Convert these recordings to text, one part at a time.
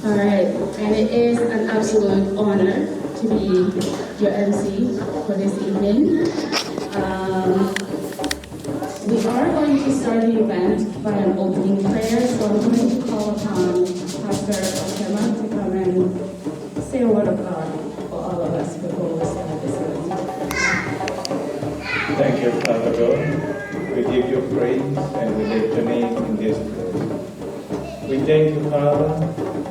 All right, and it is an absolute honor to be your MC for this evening. We are going to start the event by an opening prayer, so I'm going to call upon Pastor Okema to come and say a word of God for all of us before we start this event. Thank you, Father God. We give you praise and we lift your name in this place. We thank you, Father,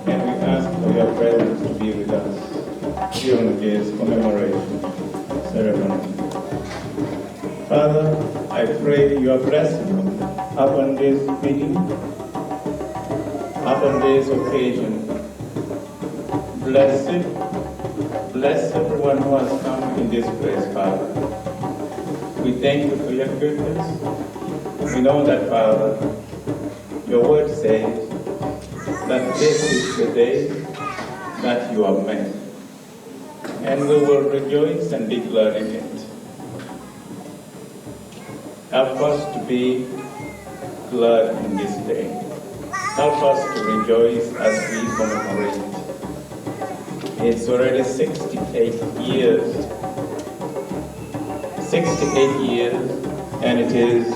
and we ask for your presence to be with us during this commemoration ceremony. Father, I pray your blessing upon this meeting, upon this occasion. Bless it. Bless everyone who has come in this place, Father. We thank you for your goodness. We know that, Father, your word says that this is the day that you have made, and we will rejoice and be glad in it. Help us to be glad in this day. Help us to rejoice as we commemorate. It's already 68 years, and it is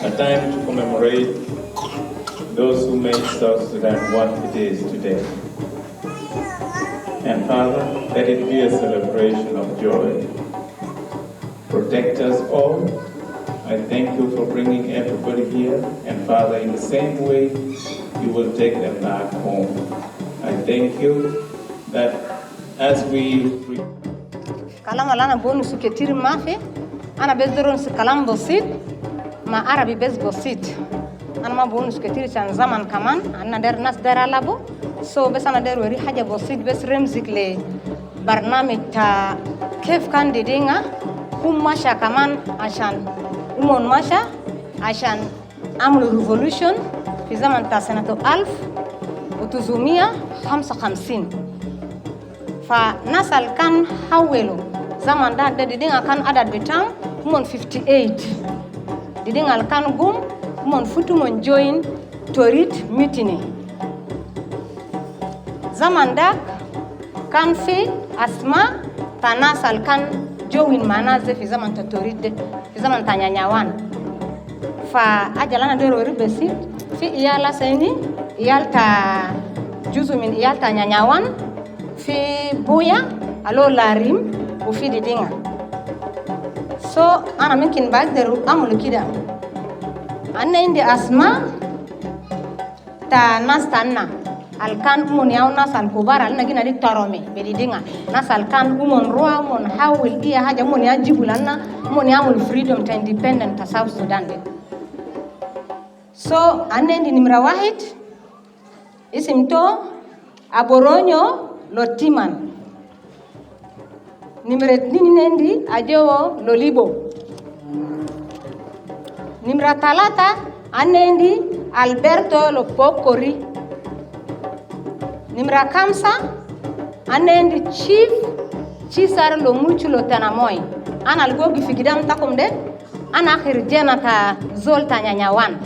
a time to commemorate those who made South Sudan what it is today. And Father, let it be a celebration of joy. Protect us all. I thank you for bringing everybody here, and Father, in the same way, you will take them back home. I thank you that as we... كلام اللي أنا بقوله كتير ما في أنا بس درون كلام بسيط ما عربي بس بسيط أنا ما بقوله كتير عشان زمان كمان أنا در ناس در علبو بس أنا در وري حاجة بسيط بس رمزك لبرنامج كيف كان دينا هم ماشى كمان عشان هم ماشى عشان عملوا ريفولوشن في زمن سنة 1955 فناس اللي كان حولوا زمان ده دينا كان عدد بتاعهم هم 58 دينا اللي كان قوم هم فتوا من join Torit mutiny زمان ده كان في أسماء ناس اللي كان join منازل في زمن توريت في زمن تانيانيوان فأجلنا دوري بسيط في إيالا سيني إيال تا جزء من إيال تانيانيوان في بويا ألو لاريم وفي ديدينغا أنا ممكن بقدر أعمل كده أنا عندي أسماء تا ناس تانا الكان أمون ياو ناس الكبار اللي نجينا دي ترومي بديدينغا ناس الكان أمون روا أمون حاول إيه حاجة أمون يجيبوا لنا أمون يعمل freedom to independent to South Sudan دي أنا عندي نمرة واحد اسمه أبورونيو لوتيمان نمرة 2 عندي أجيو لوليبو نمرة 3 أنا عندي ألبرتو لوبوكوري نمرة 5 أنا عندي تشيف تشيسار لوموتشو لوتاناموي أنا الجوجي في قدام تاكم ده أنا آخر جانا تا زول تانيانيوان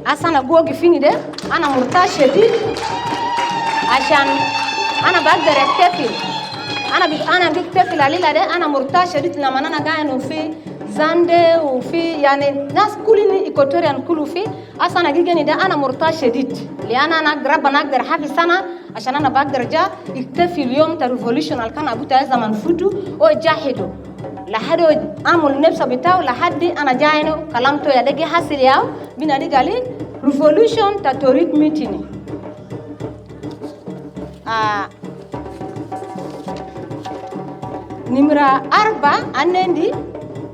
أصلا جوجي فيني ده أنا مرتاح شديد عشان أنا بقدر أحتفل أنا بحتفل عليها ده أنا مرتاح شديد لما أنا قاعد وفي زاندة وفي يعني ناس كلني إيكوتوريان كله في أصلا جيجني ده أنا مرتاح شديد لأن أنا ربنا أقدر حافظ سنة عشان أنا بقدر جا احتفل اليوم تريفولوشن اللي كان أبوه زمان فوتو وجاهدوا لحد أعمل نفسه بتاعه لحد أنا جاينه كلامته يا دقي حاصل ياو بنا دي قالي ريفولوشن توريت ميتيني نمرة 4 عندي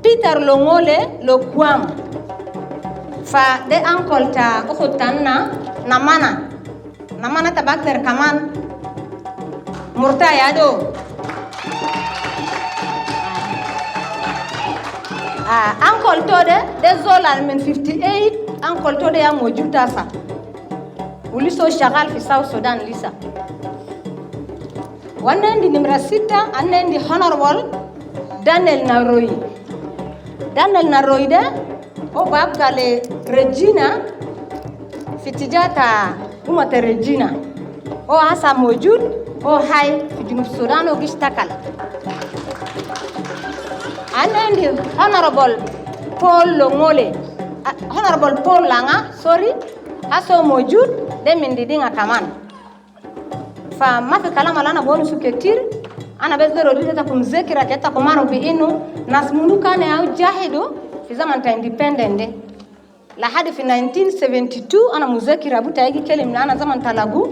بيتر لونغولي لوكوام فده أنكول تا أخوتنا نمانا تبقدر كمان مرتا يادو أنكول تو ده زولان من 58 أنكول تو ده يا موجود تاسا ولسه شغال في ساوث سودان لسه وانا عندي نمرة 6 أنا عندي هونربل دانيال ناروي ده هو بقى لريجينا في تجارة أمة ريجينا o hasa mojud o hai fi Junub Sudan o gishtakal. Anendi Honorable Paul Longole, Honorable Paul Langa, sorry, haso mojud de min didinga kaman. Fa mafi kalama lana bonu suketir, ana bezero lita kumzekira keta kumaro bi inu nas munuka ne au jahido fi zaman ta independent. La hadi fi 1972 ana muzekira buta igi kelim na ana zaman talagu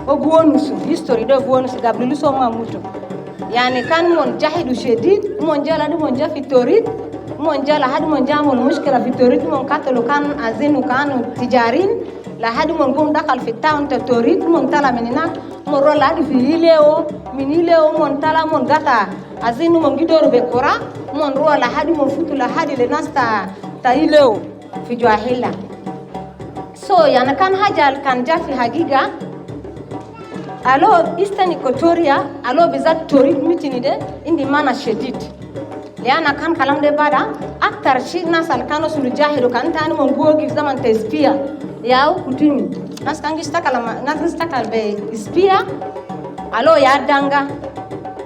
o guonusu history do guonusu gabrilu so mamuto. Yani kan mon jahidu shedid mon jala du mon jafi torit mon jala hadi mon jamul mushkila fi torit mon katalo kan azinu kanu tijarin la hadi mon gum dakal fi town ta torit mon tala menina mon rola hadi fi ileo min ileo mon tala mon gata azinu mon gidoro be kora mon rola hadi mon futu la hadi le nasta ta ileo fi jahila. So yana kan hajal kan jafi hagiga alo Eastern Equatoria alo bizat Torit mitini de indi mana shedid liana kan kalam de bada aktar shi nasal kano sulu jahido kan tani mon gogi zaman te spia yao kutimi nas kan gistakal be spia alo ya danga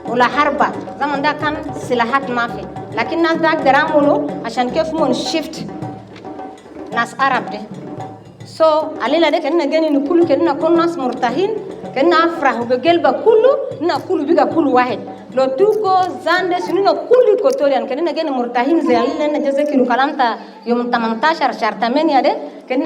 wala harba zaman da kan silahat mafi lakin nas da garamulo ashan kef mon shift nas arab de so alila de kenna geni ni kulu kenna kon nas murtahin kenna afrahu be gelba kulu na kulu biga kulu wahid lo tuko zande sunina kulu Equatorian kenna geni murtahin ze alila na jazakiru kalamta yom 18 شهر 8 de kenna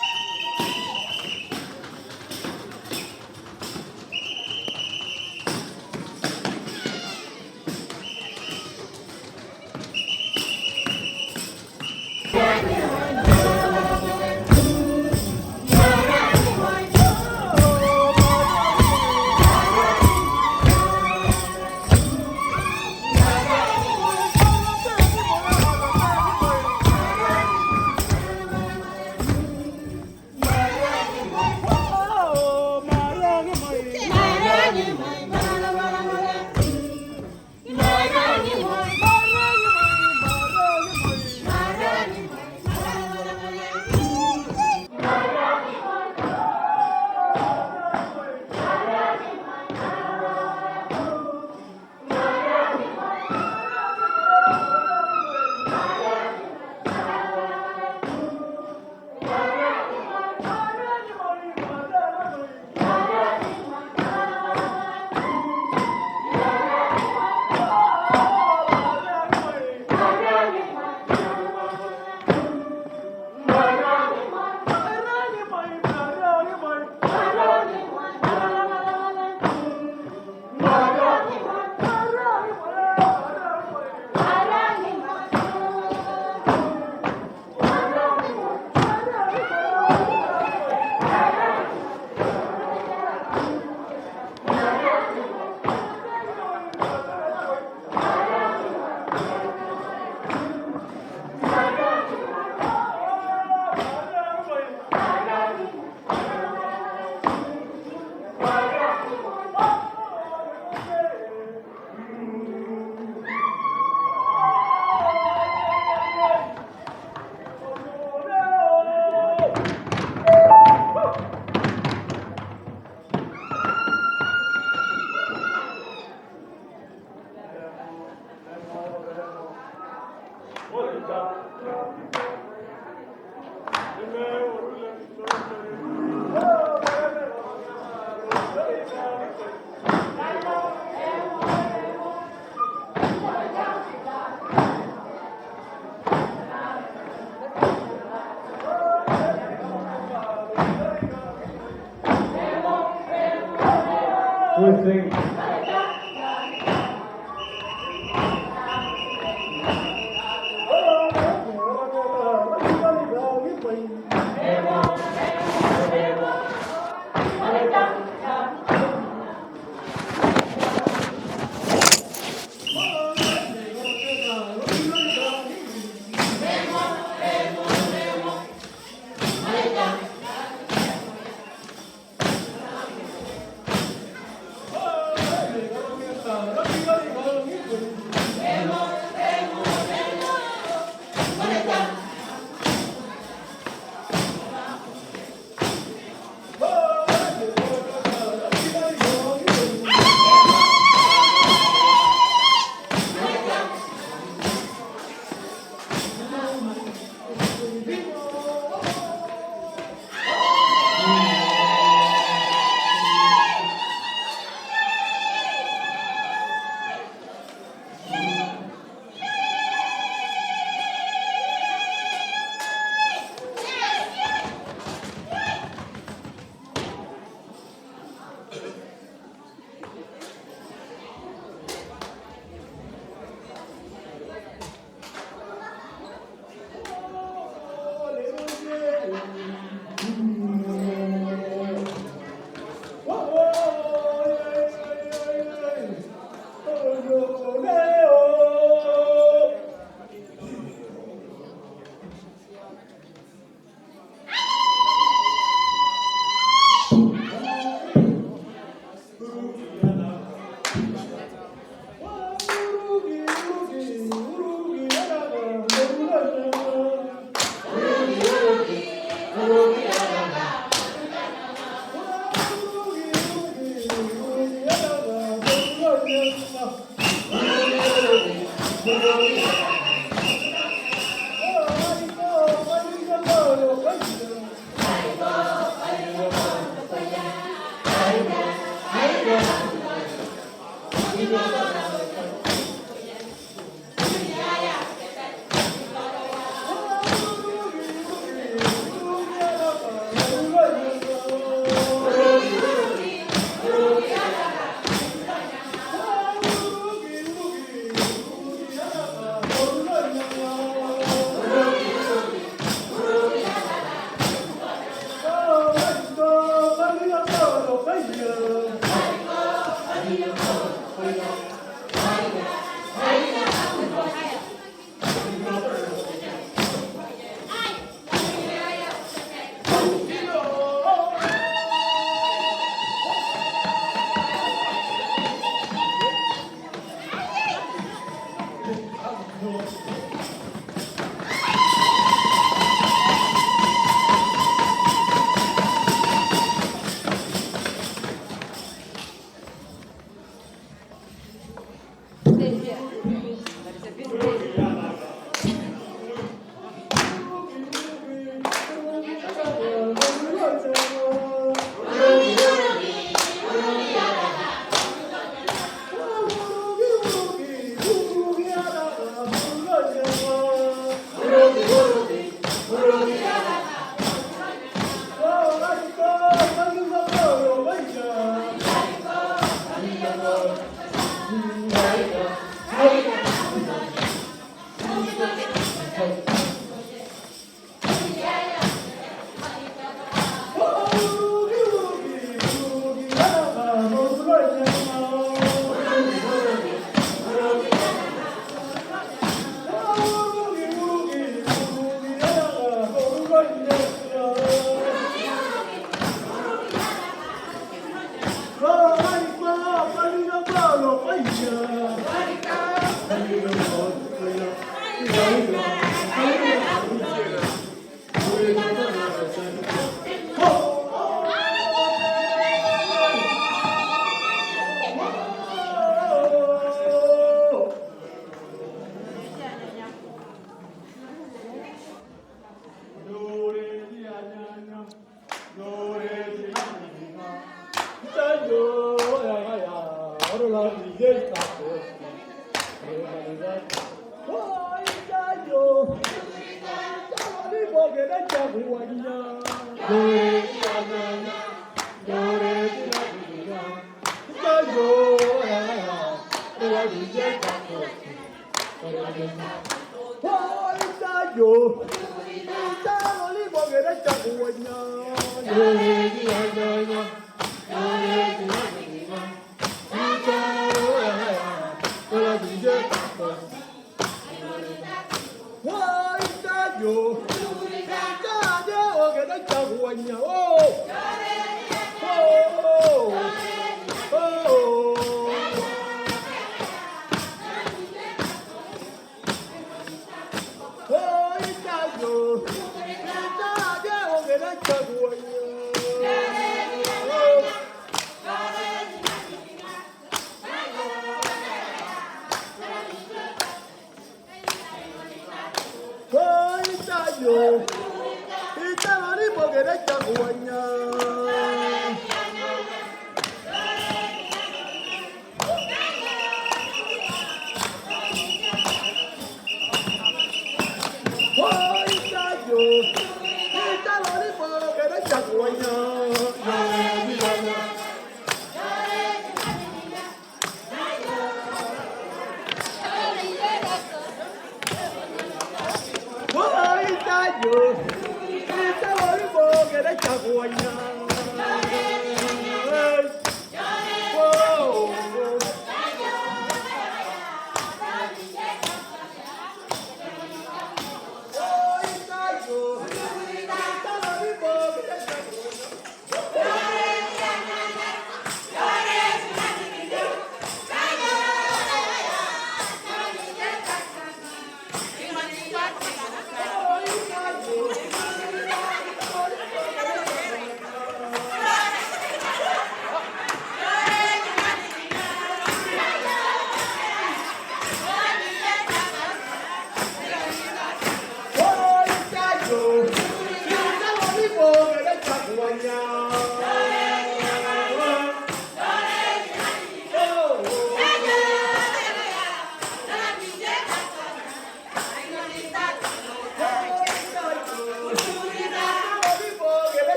Yo,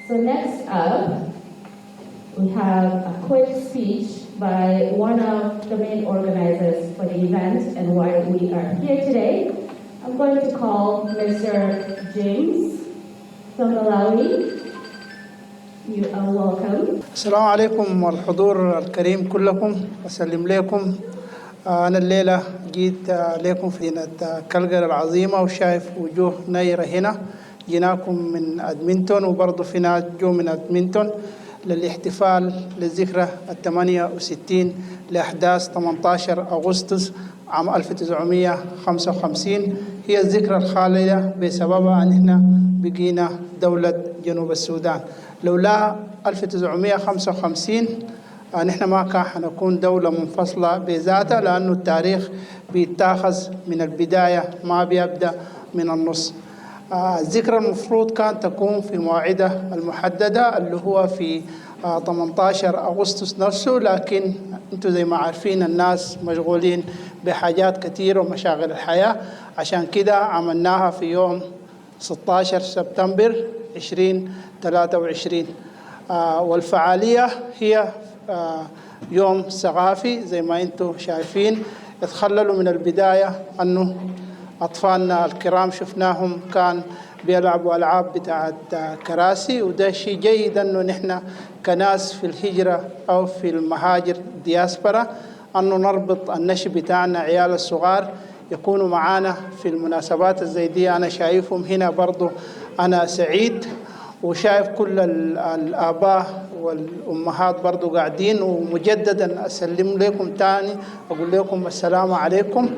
So next up, we have a quick speech by one of the main organizers for the event and why we are here today. I'm going to call Mr. James from Malawi. You are welcome. السلام عليكم والحضور الكريم كلكم، أسلم لكم. أنا الليلة جيت لكم في مدينة كالجاري العظيمة وشايف وجوه نيرة هنا. جيناكم من أدمنتون وبرضه في ناس جو من أدمنتون للاحتفال للذكرى 68 لأحداث 18 أغسطس عام 1955. هي الذكرى الخالدة بسببها أن إحنا بقينا دولة جنوب السودان. لولا 1955 نحن ما كان حنكون دولة منفصلة بذاتها، لأنه التاريخ بيتاخذ من البداية ما بيبدأ من النص. الذكرى المفروض كان تكون في موعدها المحددة اللي هو في 18 أغسطس نفسه، لكن انتوا زي ما عارفين الناس مشغولين بحاجات كتير ومشاغل الحياة، عشان كده عملناها في يوم 16 سبتمبر 2023. والفعالية هي يوم ثقافي زي ما انتم شايفين. اتخللوا من البداية أنه أطفالنا الكرام شفناهم كان بيلعبوا ألعاب بتاعت كراسي، وده شيء جيد أنه نحن كناس في الهجرة أو في المهاجر دياسبرا أنه نربط النشء بتاعنا عيال الصغار يكونوا معانا في المناسبات الزي دي. أنا شايفهم هنا برضو، أنا سعيد وشايف كل الآباء والأمهات برضو قاعدين. ومجددا أسلم لكم تاني، أقول لكم السلام عليكم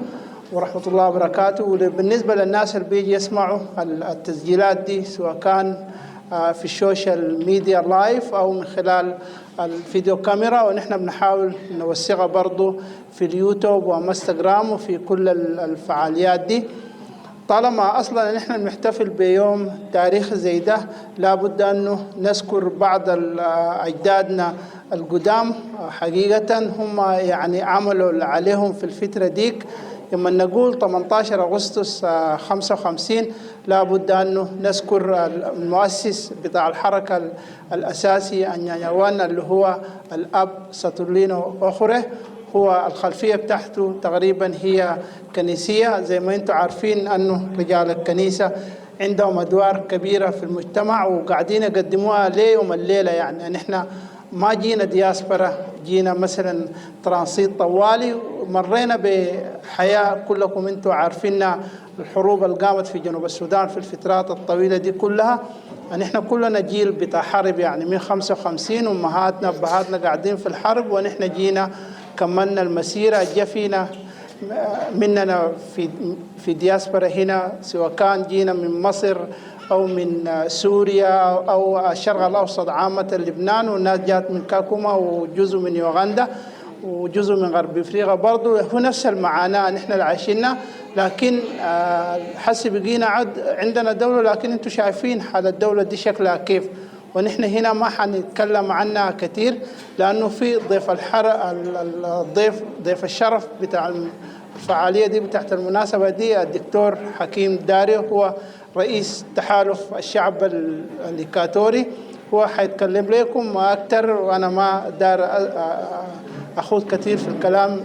ورحمة الله وبركاته. وبالنسبة للناس اللي بيجي يسمعوا التسجيلات دي سواء كان في السوشيال ميديا لايف أو من خلال الفيديو كاميرا، ونحن بنحاول نوثقها برضو في اليوتيوب وانستغرام وفي كل الفعاليات دي. طالما أصلا نحن بنحتفل بيوم تاريخ زي ده، لابد أنه نذكر بعض أجدادنا القدام. حقيقة هم يعني عملوا اللي عليهم في الفترة ديك. لما نقول 18 أغسطس 55 لابد أنه نذكر المؤسس بتاع الحركة الأساسي النيانيوان اللي هو الأب ساتورلينو أخره. هو الخلفية بتاعته تقريبا هي كنيسية. زي ما انتم عارفين أنه رجال الكنيسة عندهم أدوار كبيرة في المجتمع وقاعدين يقدموها ليوم الليلة. يعني نحن ما جينا دياسبرا، جينا مثلا ترانسيت طوالي، مرينا بحياة كلكم انتم عارفينها. الحروب اللي قامت في جنوب السودان في الفترات الطويلة دي كلها، نحن كلنا جيل بتاع حرب يعني من 55. أمهاتنا أبهاتنا قاعدين في الحرب، ونحن جينا كملنا المسيرة. جا فينا مننا في دياسبرا هنا، سواء كان جينا من مصر أو من سوريا أو الشرق الأوسط عامة لبنان، والناس جات من كاكوما وجزء من يوغندا وجزء من غرب افريقيا برضو. هو نفس المعاناة نحن اللي عايشينها، لكن حسب بقينا عندنا دولة، لكن انتم شايفين حال الدولة دي شكلها كيف. ونحن هنا ما حنتكلم عنها كثير، لأنه في ضيف الشرف بتاع الفعالية دي بتاعت المناسبة دي الدكتور حكيم داري، هو رئيس تحالف الشعب الإيكاتوري. هو حيتكلم لكم أكثر، وأنا ما دار أخوض كثير في الكلام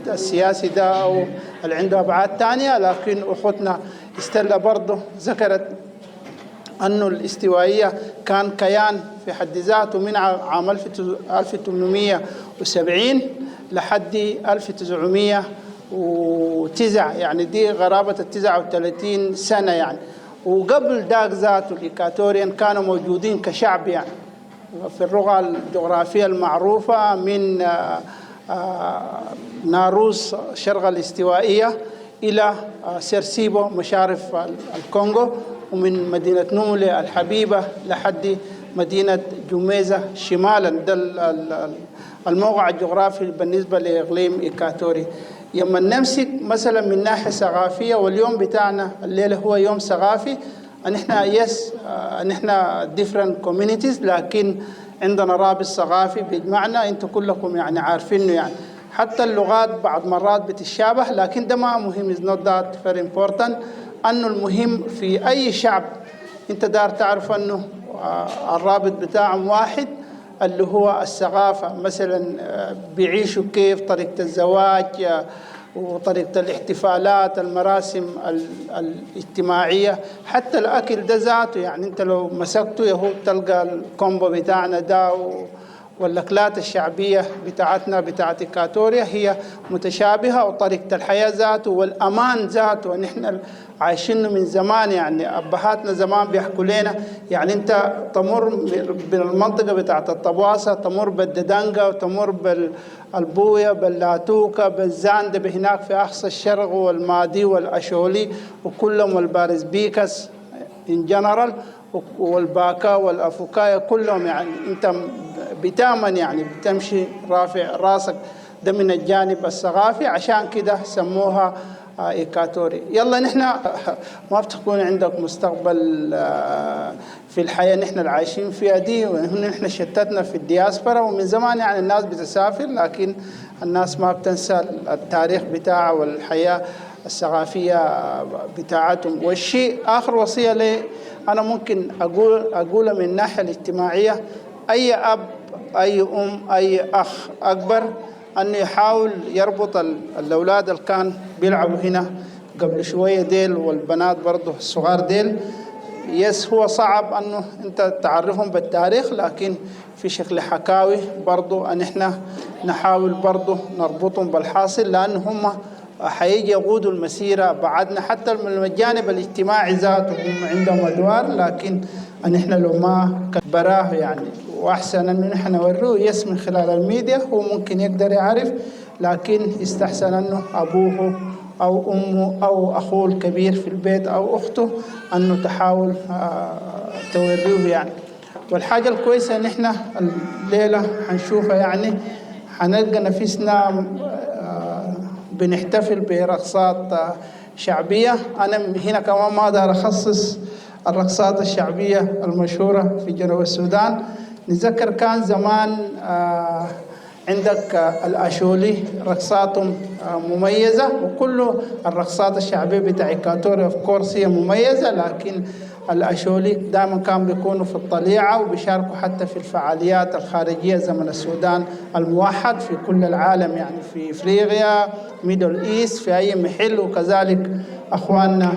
السياسي ده أو اللي عنده أبعاد تانية. لكن أخوتنا استلا برضه ذكرت أنه الاستوائية كان كيان في حد ذاته من عام 1870 لحد 1909، يعني دي غرابة 39 سنة يعني. وقبل ذاك ذاته الإيكاتوريان كانوا موجودين كشعب يعني في اللغة الجغرافية المعروفة من ناروس شرق الاستوائية إلى سيرسيبو مشارف الكونغو، ومن مدينة نومولي الحبيبة لحد مدينة جوميزة شمالا. ده الموقع الجغرافي بالنسبة لإقليم إيكاتوري. يوم نمسك مثلا من ناحية ثقافية، واليوم بتاعنا الليلة هو يوم ثقافي. نحن different communities، لكن عندنا رابط ثقافي بمعنى انتم كلكم يعني عارفينه. يعني حتى اللغات بعض مرات بتتشابه، لكن ده ما مهم، is not that very important. أنه المهم في أي شعب أنت دار تعرف أنه الرابط بتاعهم واحد، اللي هو الثقافة. مثلا بيعيشوا كيف، طريقة الزواج وطريقة الاحتفالات، المراسم الاجتماعية، حتى الأكل ده ذاته. يعني أنت لو مسكته يهو تلقى الكومبو بتاعنا ده والأكلات الشعبية بتاعتنا بتاعت إكواتوريا هي متشابهة، وطريقة الحياة ذاته والأمان ذاته نحن عايشينه من زمان. يعني أبهاتنا زمان بيحكوا لنا، يعني أنت تمر بالمنطقة بتاعت الطبواسة، تمر بالددنقة وتمر بالبوية باللاتوكة بالزاندة هناك في أقصى الشرق والمادي والأشولي وكلهم والبارزبيكس إن جنرال والباكا والأفوكايا كلهم. يعني أنت بتامن يعني بتمشي رافع راسك، ده من الجانب الثقافي، عشان كده سموها إيكاتوري. يلا نحن ما بتكون عندك مستقبل في الحياة نحن العايشين فيها دي، ونحن شتتنا في الدياسبرا، ومن زمان يعني الناس بتسافر، لكن الناس ما بتنسى التاريخ بتاعها والحياة الثقافية بتاعتهم. والشيء آخر وصية لي أنا ممكن أقولها من الناحية الاجتماعية، أي أب أي أم أي أخ أكبر أنه يحاول يربط الأولاد اللي كان بيلعبوا هنا قبل شوية ديل والبنات برضه الصغار ديل. هو صعب أنه أنت تعرفهم بالتاريخ، لكن في شكل حكاوي برضه أن إحنا نحاول برضه نربطهم بالحاصل، لأن هم حيجي يقودوا المسيرة بعدنا. حتى من الجانب الاجتماعي ذاته هم عندهم أدوار، لكن أن إحنا لو ما براه يعني وأحسن أن نحن نوريه يس من خلال الميديا، هو ممكن يقدر يعرف، لكن يستحسن أنه أبوه أو أمه أو أخوه الكبير في البيت أو أخته أنه تحاول توريه يعني. والحاجة الكويسة أن إحنا الليلة حنشوفها، يعني حنلقى نفسنا بنحتفل برقصات شعبية. أنا هنا كمان ما أقدر أخصص الرقصات الشعبية المشهورة في جنوب السودان. نتذكر كان زمان عندك الأشولي رقصاتهم مميزة، وكل الرقصات الشعبية بتاع إكواتوريا في كورس هي مميزة، لكن الأشولي دائما كانوا بيكونوا في الطليعة وبيشاركوا حتى في الفعاليات الخارجية زمن السودان الموحد في كل العالم، يعني في إفريقيا ميدل إيست في أي محل، وكذلك أخواننا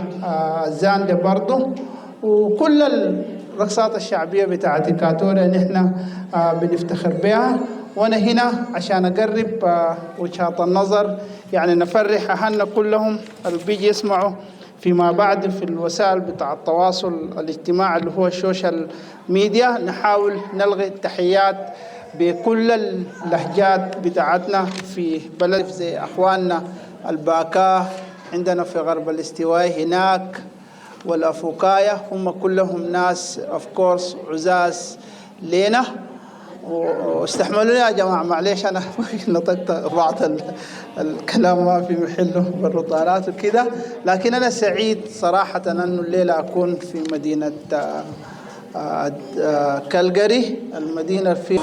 الزاندة برضو. وكل الرقصات الشعبية بتاعت إكواتوريا نحن بنفتخر بها. وأنا هنا عشان أقرب وجهات النظر، يعني نفرح أهلنا كلهم اللي بيجي يسمعوا فيما بعد في الوسائل بتاع التواصل الاجتماعي اللي هو السوشيال ميديا. نحاول نلغي التحيات بكل اللهجات بتاعتنا في بلد زي أخواننا الباكا عندنا في غرب الاستواء هناك والأفوكايا، هم كلهم ناس of course عزاز لينا. واستحملوني يا جماعة، معليش أنا نطقت بعض الكلام ما في محله بالرطالات وكده، لكن أنا سعيد صراحة أنه الليلة أكون في مدينة كالجاري، المدينة في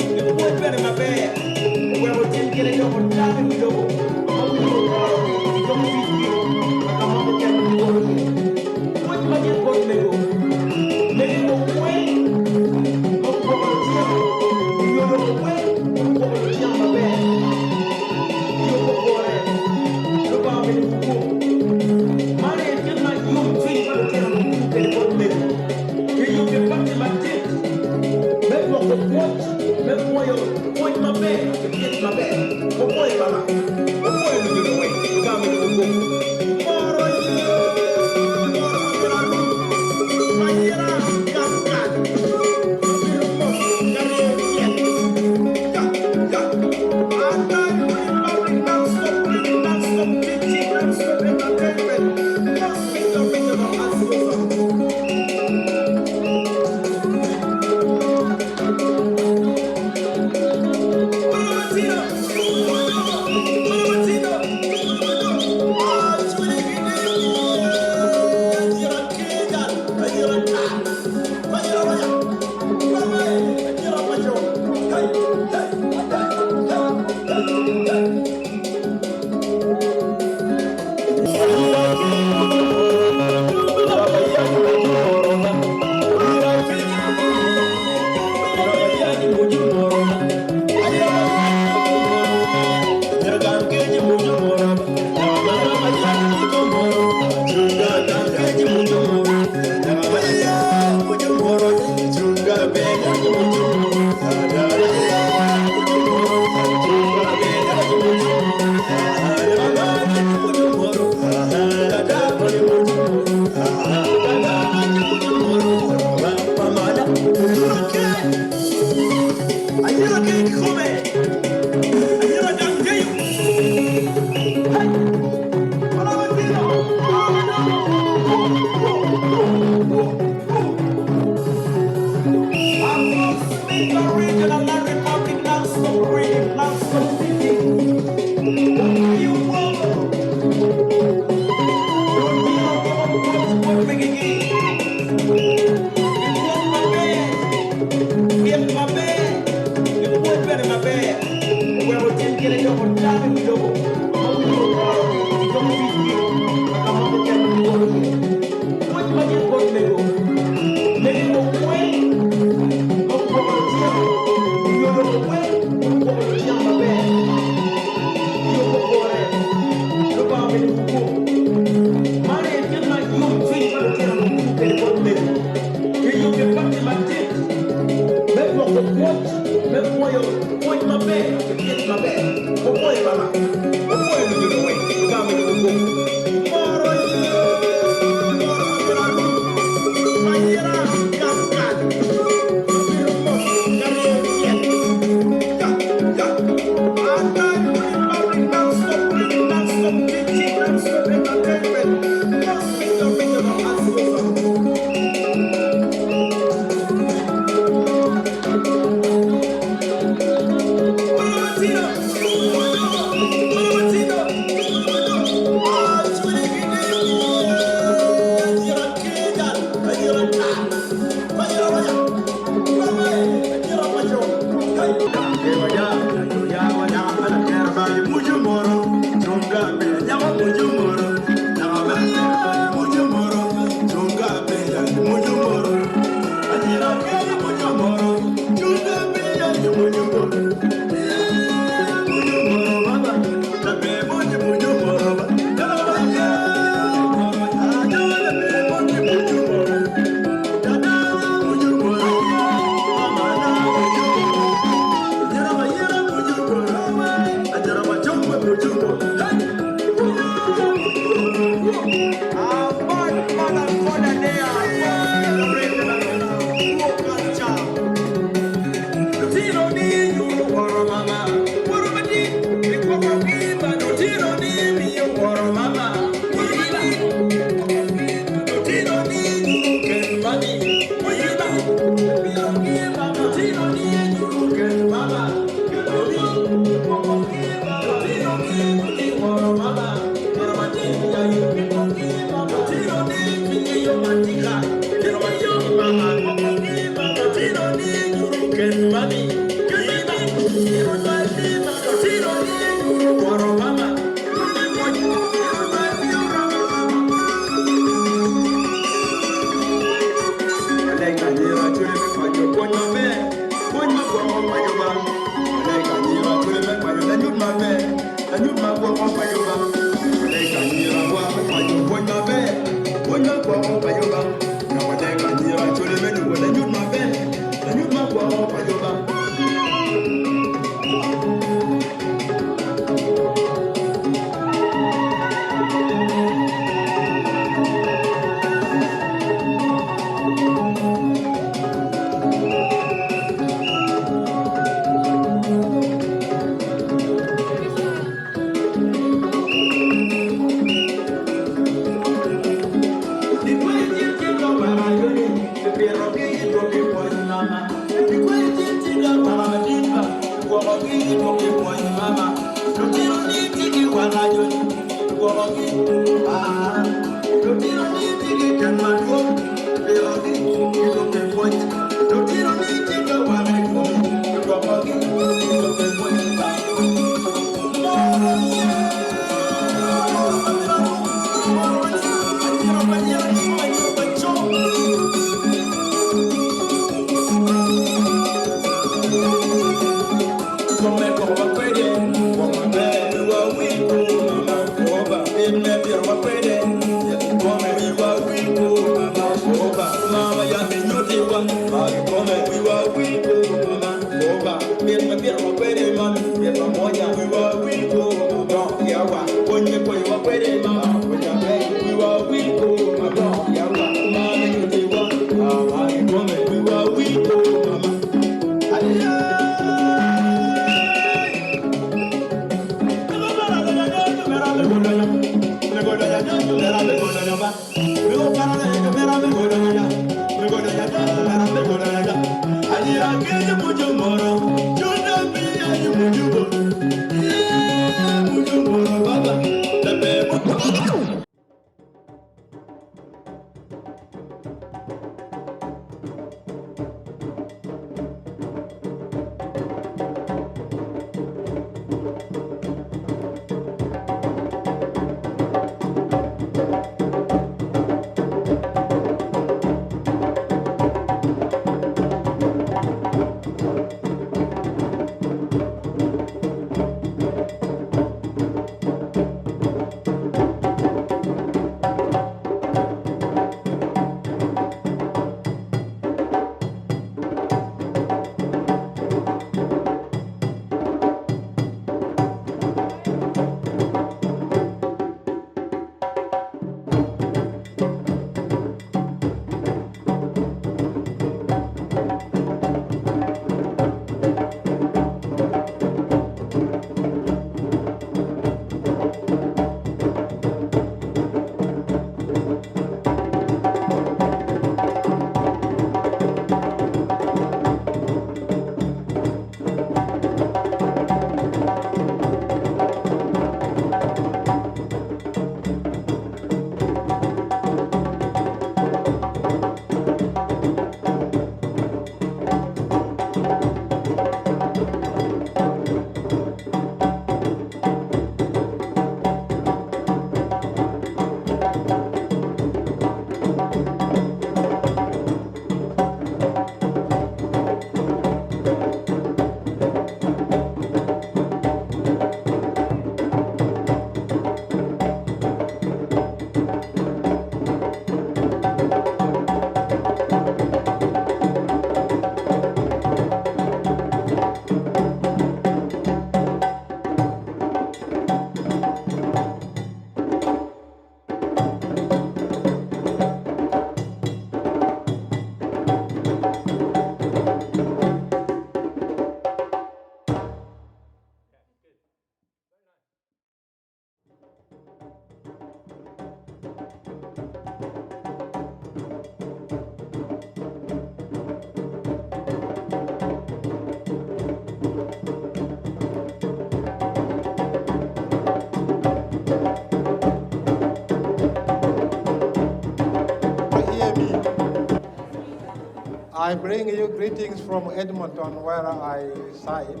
I bring you greetings from Edmonton, where I reside.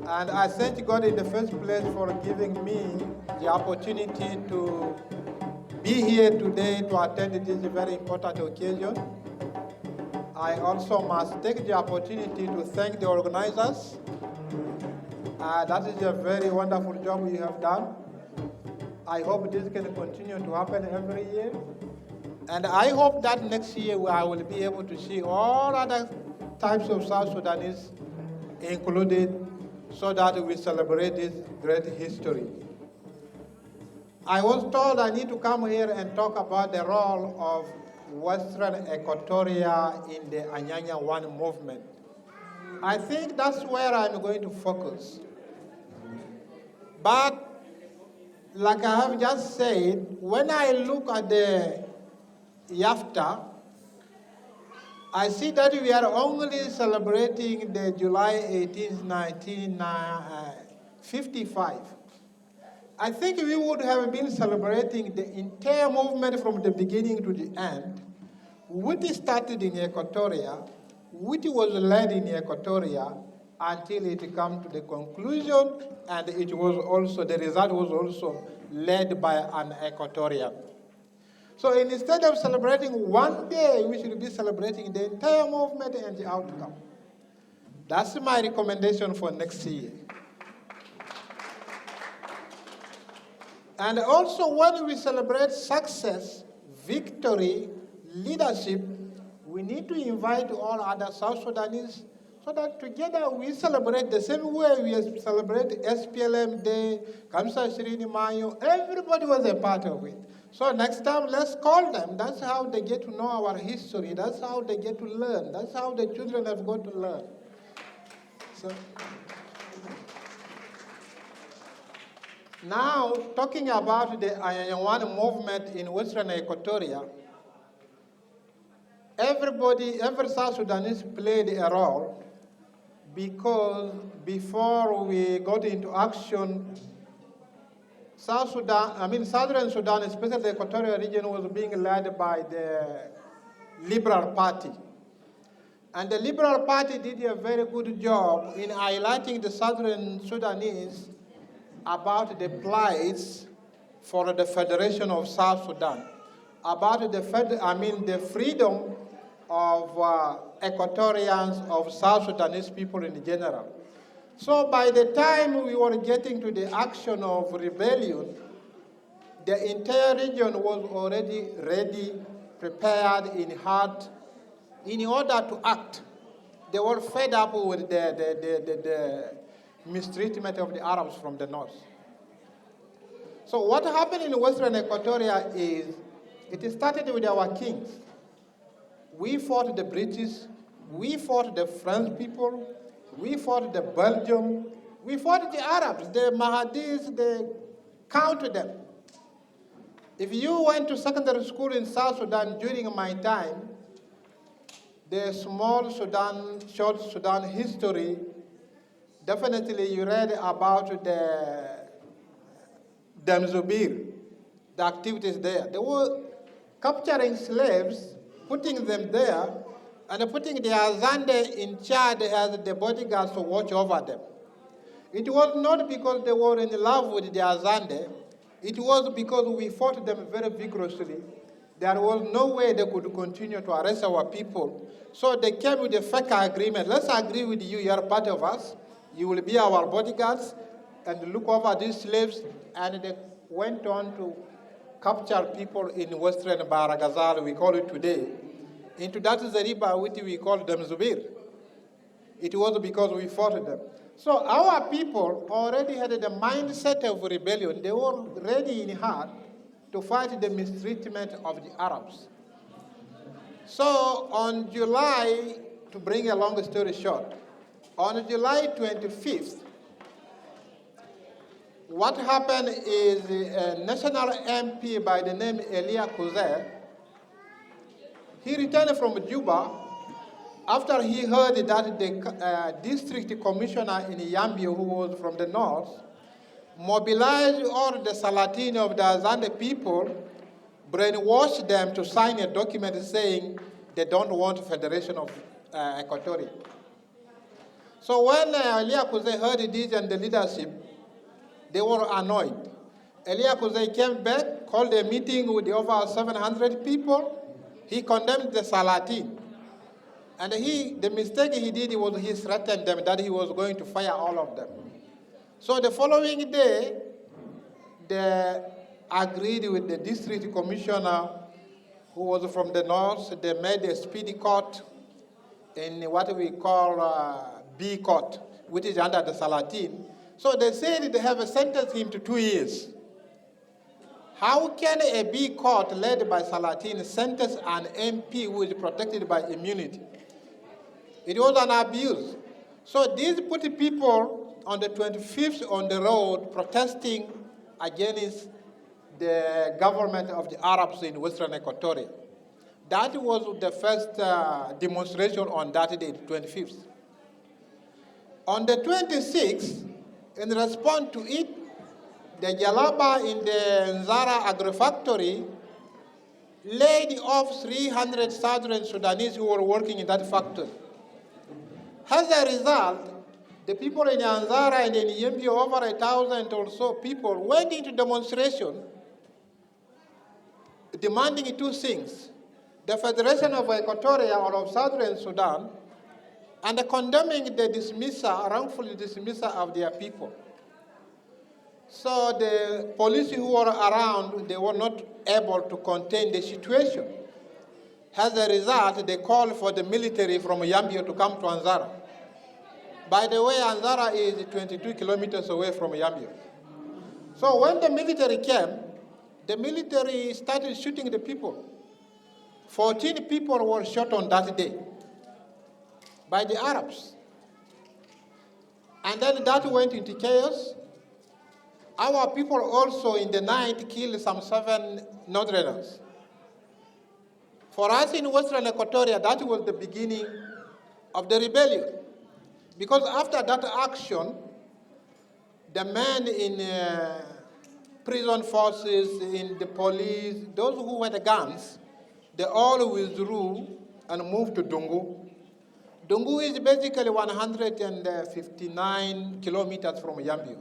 And I thank God in the first place for giving me the opportunity to be here today to attend this very important occasion. I also must take the opportunity to thank the organizers. That is a very wonderful job you have done. I hope this can continue to happen every year. And I hope that next year I will be able to see all other types of South Sudanese included so that we celebrate this great history. I was told I need to come here and talk about the role of Western Equatoria in the Anyanya One movement. I think that's where I'm going to focus. But like I have just said, when I look at the YAFTA, I see that we are only celebrating the July 18, 1955. I think we would have been celebrating the entire movement from the beginning to the end, which started in Equatoria, which was led in Equatoria until it came to the conclusion, and it was also, the result was also led by an Equatorian. So instead of celebrating one day, we should be celebrating the entire movement and the outcome. That's my recommendation for next year. And also when we celebrate success, victory, leadership, we need to invite all other South Sudanese so that together we celebrate the same way we celebrate SPLM Day, Kamsa Shirini Mayo, everybody was a part of it. So next time, let's call them. That's how they get to know our history. That's how they get to learn. That's how the children have got to learn. So now, talking about the Anyanya movement in Western Equatoria, every South Sudanese played a role because before we got into action, Southern Sudan, especially the Equatorial region, was being led by the Liberal Party. And the Liberal Party did a very good job in highlighting the Southern Sudanese about the plights for the Federation of South Sudan, about the freedom of Equatorians, of South Sudanese people in general. So by the time we were getting to the action of rebellion, the entire region was already ready, prepared in heart, in order to act. They were fed up with the mistreatment of the Arabs from the north. So what happened in Western Equatoria is, it started with our kings. We fought the British, we fought the French people, we fought the Belgium, we fought the Arabs, the Mahadis, they counted them. If you went to secondary school in South Sudan during my time, the small Sudan, short Sudan history, definitely you read about the Zubir, the activities there. They were capturing slaves, putting them there, and putting the Azande in charge as the bodyguards to watch over them. It was not because they were in love with the Azande, it was because we fought them very vigorously. There was no way they could continue to arrest our people. So they came with a fake agreement. Let's agree with you, you are part of us. You will be our bodyguards and look over these slaves. And they went on to capture people in Western Baragazal, we call it today. Into that Zariba, which we call them Zubir. It was because we fought them. So our people already had the mindset of rebellion. They were ready in heart to fight the mistreatment of the Arabs. So on July, to bring a long story short, on July 25th, what happened is a national MP by the name Elia Kuzer, he returned from Juba after he heard that the district commissioner in Yambio, who was from the north, mobilized all the Salatini of the Azande people, brainwashed them to sign a document saying they don't want Federation of Equatoria. So when Elia Kuzey heard this and the leadership, they were annoyed. Elia Kuzey came back, called a meeting with over 700 people. He condemned the Salatin. And the mistake he did was he threatened them that he was going to fire all of them. So the following day, they agreed with the district commissioner who was from the north. They made a speedy court in what we call B court, which is under the Salatin. So they said they have sentenced him to 2 years. How can a B court led by Salatin sentence an MP who is protected by immunity? It was an abuse. So these put people on the 25th on the road protesting against the government of the Arabs in Western Equatoria. That was the first demonstration on that day, the 25th. On the 26th, in response to it, the Jalaba in the Nzara agri-factory laid off 300 Southern Sudanese who were working in that factory. As a result, the people in Nzara and in Yembi, over 1,000 or so people, went into demonstration demanding two things: the Federation of Equatoria or of Southern Sudan, and condemning the dismissal, wrongful dismissal of their people. So the police who were around, they were not able to contain the situation. As a result, they called for the military from Yambio to come to Nzara. By the way, Nzara is 22 kilometers away from Yambio. So when the military came, the military started shooting the people. 14 people were shot on that day by the Arabs. And then that went into chaos. Our people also in the night killed some 7 Northerners. For us in Western Equatoria, that was the beginning of the rebellion. Because after that action, the men in prison forces, in the police, those who had guns, they all withdrew and moved to Dungu. Dungu is basically 159 kilometers from Yambio.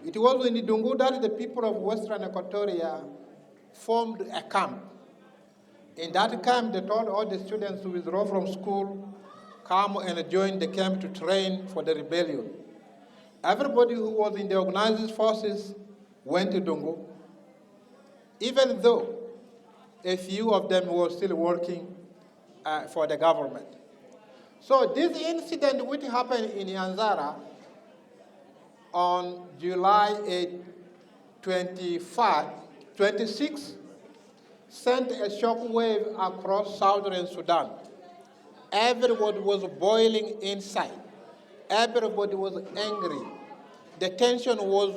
It was in Dungu that the people of Western Equatoria formed a camp. In that camp, they told all the students to withdraw from school, come and join the camp to train for the rebellion. Everybody who was in the organized forces went to Dungu, even though a few of them were still working for the government. So this incident which happened in Nzara on July 26 sent a shockwave across southern Sudan. Everybody was boiling inside. Everybody was angry. The tension was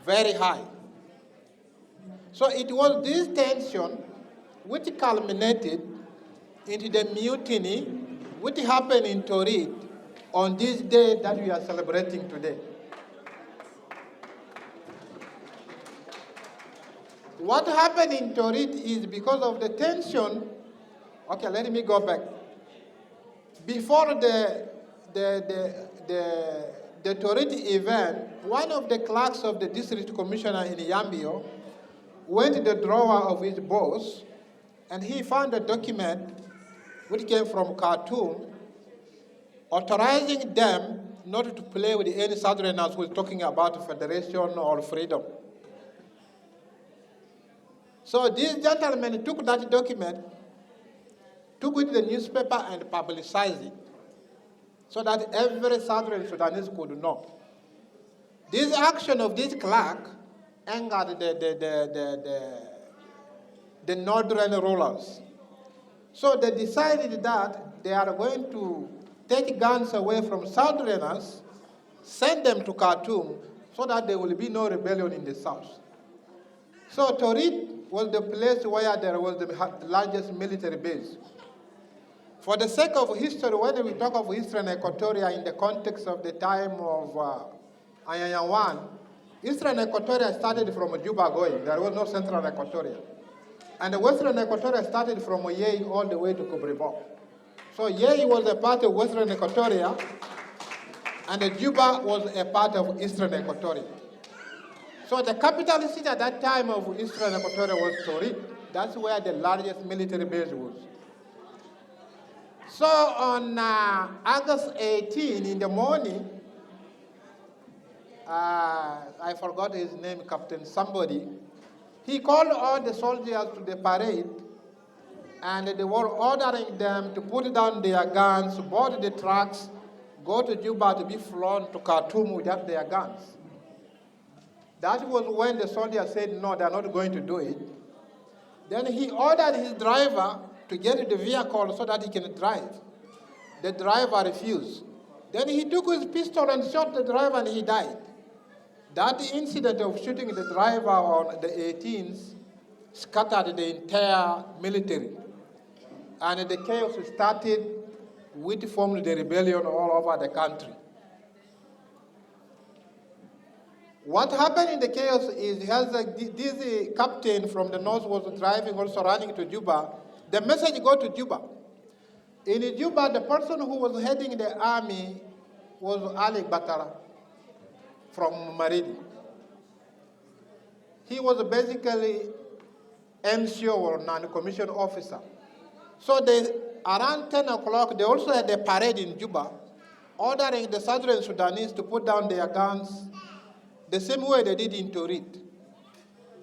very high. So it was this tension which culminated into the mutiny which happened in Torit on this day that we are celebrating today. What happened in Torit is because of the tension. Okay, let me go back. Before the Torit event, one of the clerks of the district commissioner in Yambio went to the drawer of his boss, and he found a document which came from Khartoum authorizing them not to play with any Southerners who was talking about federation or freedom. So this gentleman took that document, took it to the newspaper and publicized it so that every Southern Sudanese could know. This action of this clerk angered the northern rulers. So they decided that they are going to take guns away from Southerners, send them to Khartoum so that there will be no rebellion in the south. So Torit was the place where there was the largest military base. For the sake of history, when we talk of Eastern Equatoria in the context of the time of Anyanyawan, Eastern Equatoria started from Juba going. There was no Central Equatoria. And the Western Equatoria started from Yei all the way to Cobreville. So Yei was a part of Western Equatoria, and Juba was a part of Eastern Equatoria. So the capital city at that time of Eastern Equatoria was Torit. That's where the largest military base was. So on August 18 in the morning, I forgot his name, Captain somebody, he called all the soldiers to the parade, and they were ordering them to put down their guns, board the trucks, go to Juba to be flown to Khartoum without their guns. That was when the soldiers said, no, they're not going to do it. Then he ordered his driver to get in the vehicle so that he can drive. The driver refused. Then he took his pistol and shot the driver, and he died. That incident of shooting the driver on the 18th scattered the entire military. And the chaos started, which formed the rebellion all over the country. What happened in the chaos is this captain from the north was driving, also running to Juba. The message got to Juba. In Juba, the person who was heading the army was Ali Batara from Maridi. He was basically NCO or non-commissioned officer. So around 10 o'clock, they also had a parade in Juba, ordering the Southern Sudanese to put down their guns the same way they did in Torit.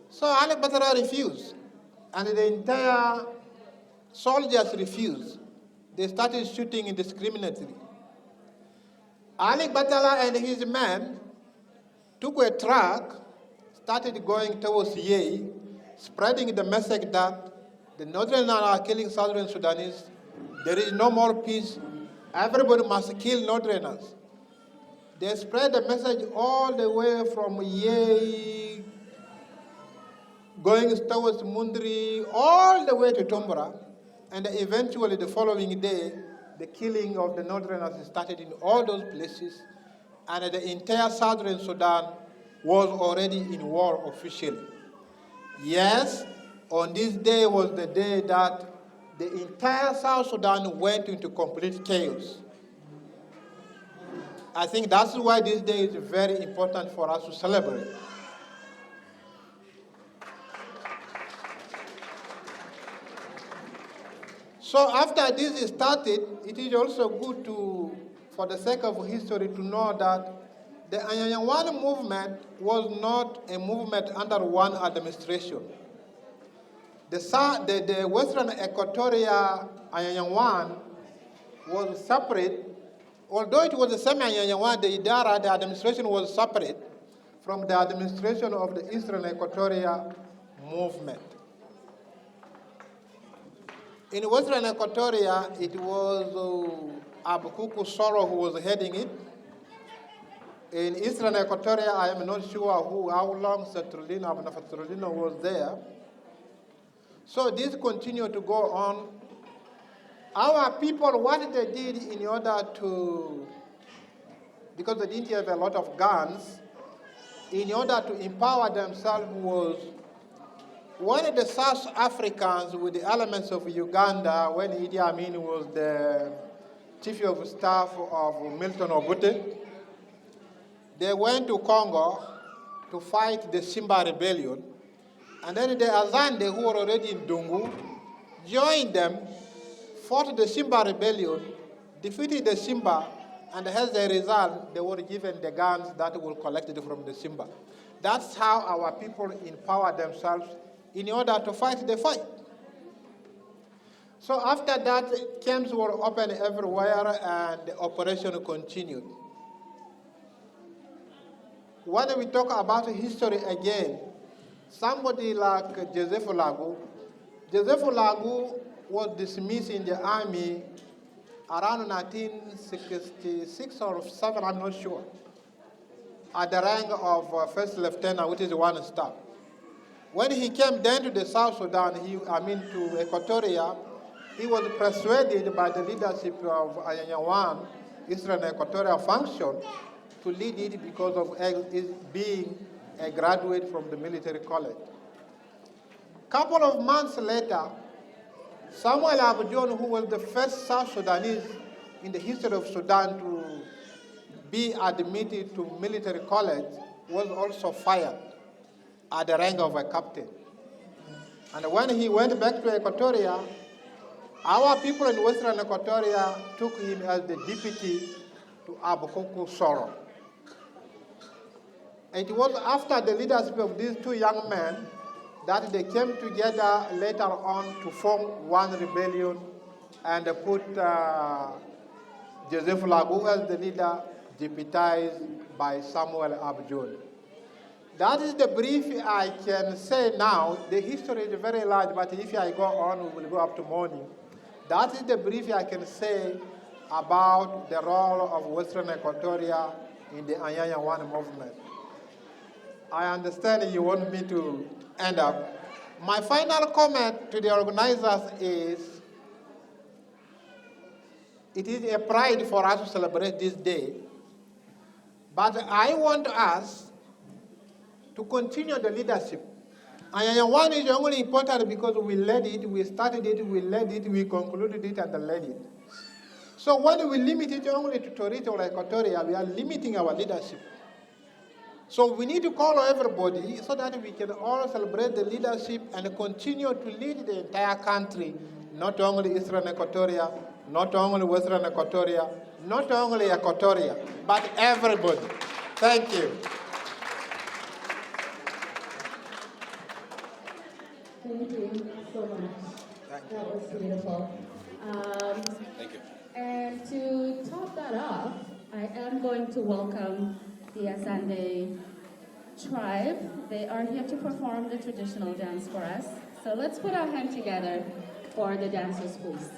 So Ali Batara refused, and the entire soldiers refused. They started shooting indiscriminately. Ali Batala and his men took a truck, started going towards Yei, spreading the message that the Northerners are killing Southern Sudanese. There is no more peace. Everybody must kill Northerners. They spread the message all the way from Yei, going towards Mundri, all the way to Tombora. And eventually, the following day, the killing of the Northerners started in all those places. And the entire Southern Sudan was already in war officially. Yes, on this day was the day that the entire South Sudan went into complete chaos. I think that's why this day is very important for us to celebrate. So after this started, it is also good to, for the sake of history, to know that the Anyanyawan movement was not a movement under one administration. The Western Equatoria Anyanyawan was separate. Although it was the same Anyanyawan, the Idara, the administration was separate from the administration of the Eastern Equatoria movement. In Western Equatoria, it was Abukuku Soro who was heading it. In Eastern Equatoria, I am not sure how long Setrulino was there. So this continued to go on. Our people, what they did in order to, because they didn't have a lot of guns, in order to empower themselves was, when the South Africans with the elements of Uganda, when Idi Amin was the chief of staff of Milton Obote, they went to Congo to fight the Simba rebellion. And then the Azande, who were already in Dungu, joined them, fought the Simba rebellion, defeated the Simba, and as a result, they were given the guns that were collected from the Simba. That's how our people empower themselves in order to fight the fight. So after that, camps were opened everywhere, and the operation continued. When we talk about history again, somebody like Joseph Lagu was dismissed in the army around 1966 or 7, I'm not sure, at the rank of first lieutenant, which is 1 star. When he came down to the South Sudan, to Equatoria, he was persuaded by the leadership of Anyanyawan, Eastern Equatoria Function, to lead it because of his being a graduate from the military college. Couple of months later, Samuel Abjon, who was the first South Sudanese in the history of Sudan to be admitted to military college, was also fired at the rank of a captain. And when he went back to Equatoria, our people in Western Equatoria took him as the deputy to Abukuku Soro. It was after the leadership of these two young men that they came together later on to form one rebellion and put Joseph Lagu as the leader, deputized by Samuel Abjon. That is the brief I can say now. The history is very large, but if I go on, we will go up to morning. That is the brief I can say about the role of Western Equatoria in the Anyanya One movement. I understand you want me to end up. My final comment to the organizers is, it is a pride for us to celebrate this day, but I want us to continue the leadership. And one is only important because we led it, we started it, we led it, we concluded it, and led it. So when we limit it only to Torit or Equatoria, we are limiting our leadership. So we need to call everybody so that we can all celebrate the leadership and continue to lead the entire country, not only Eastern Equatoria, not only Western Equatoria, not only Equatoria, but everybody. Thank you. Thank you so much. That was beautiful. Thank you. And to top that off, I am going to welcome the Asande tribe. They are here to perform the traditional dance for us. So let's put our hands together for the dancers, please.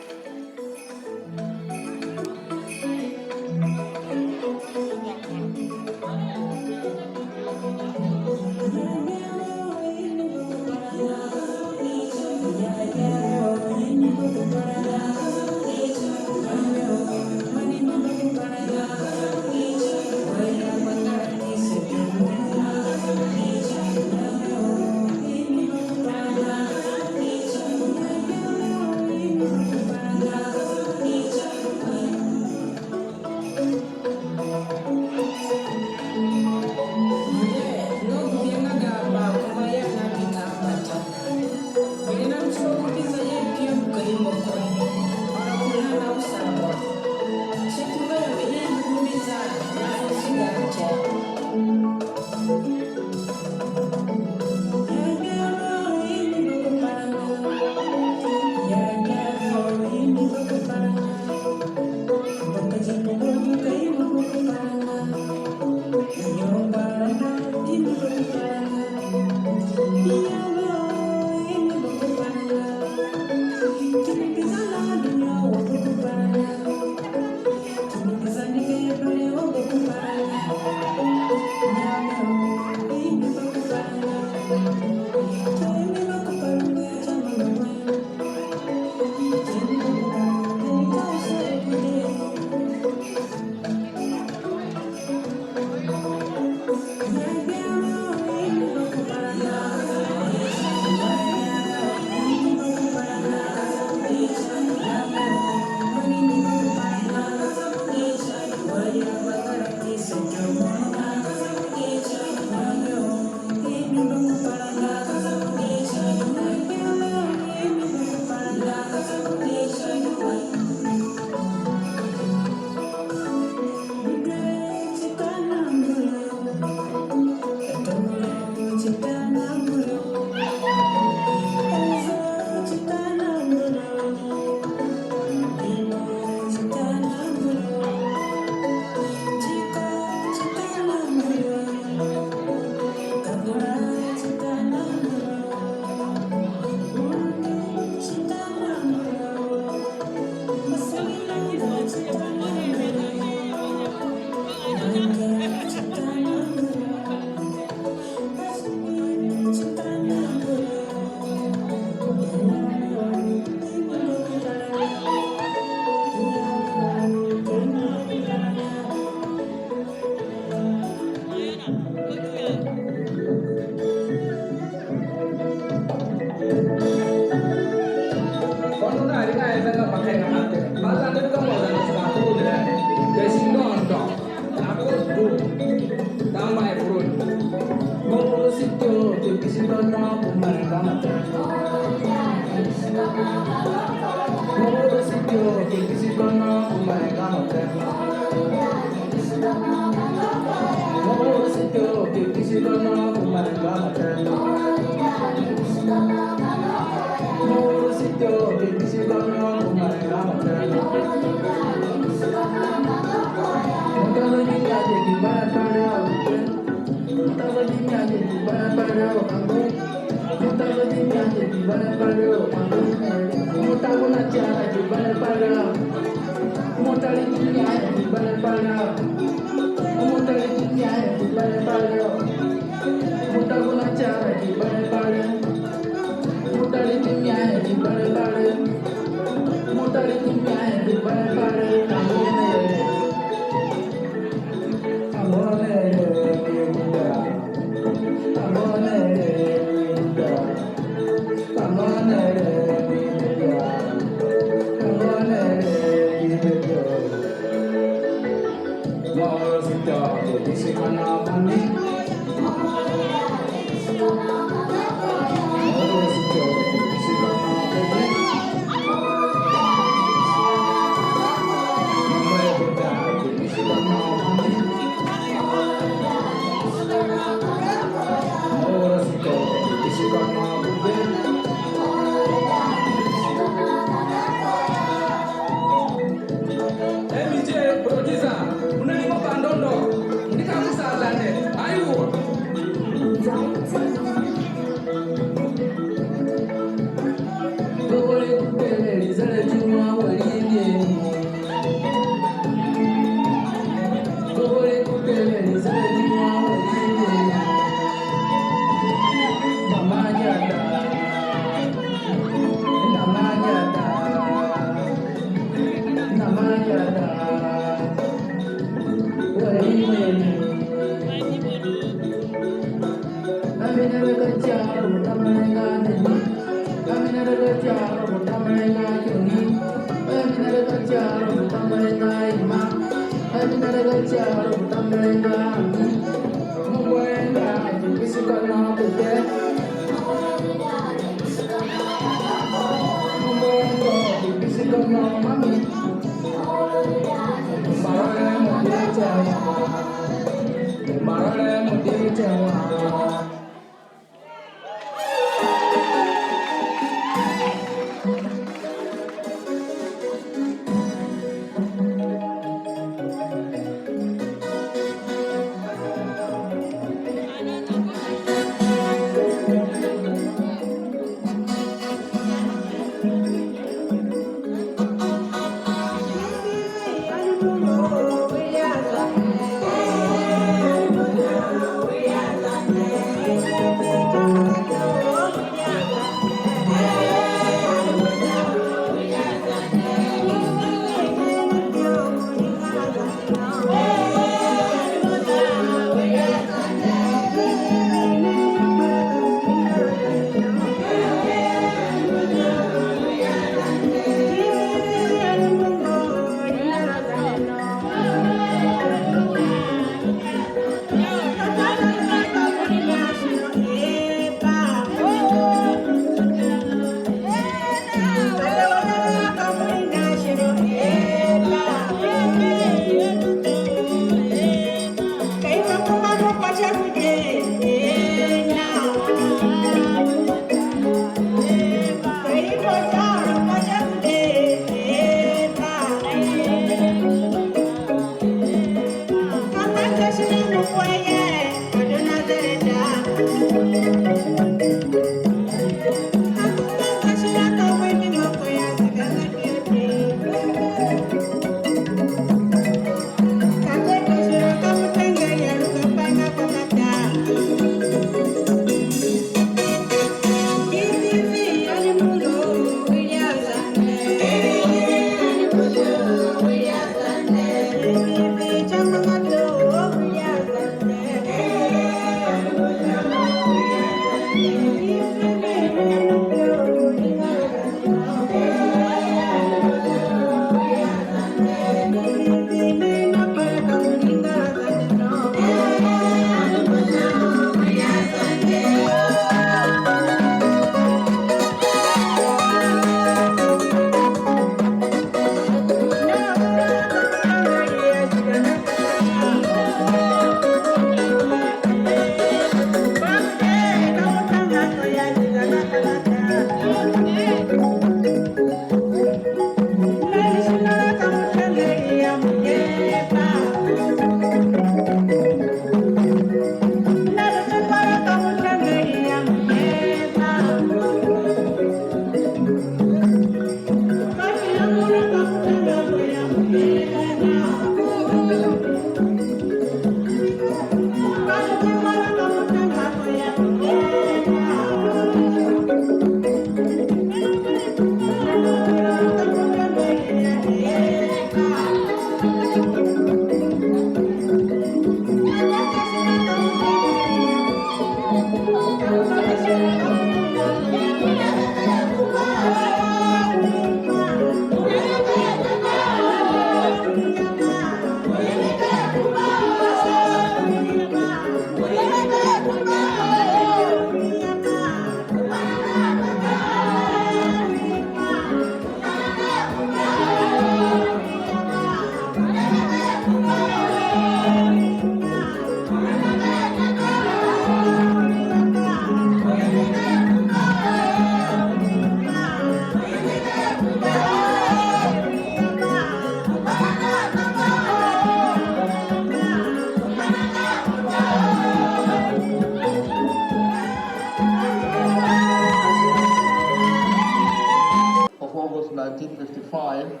Of August 1955.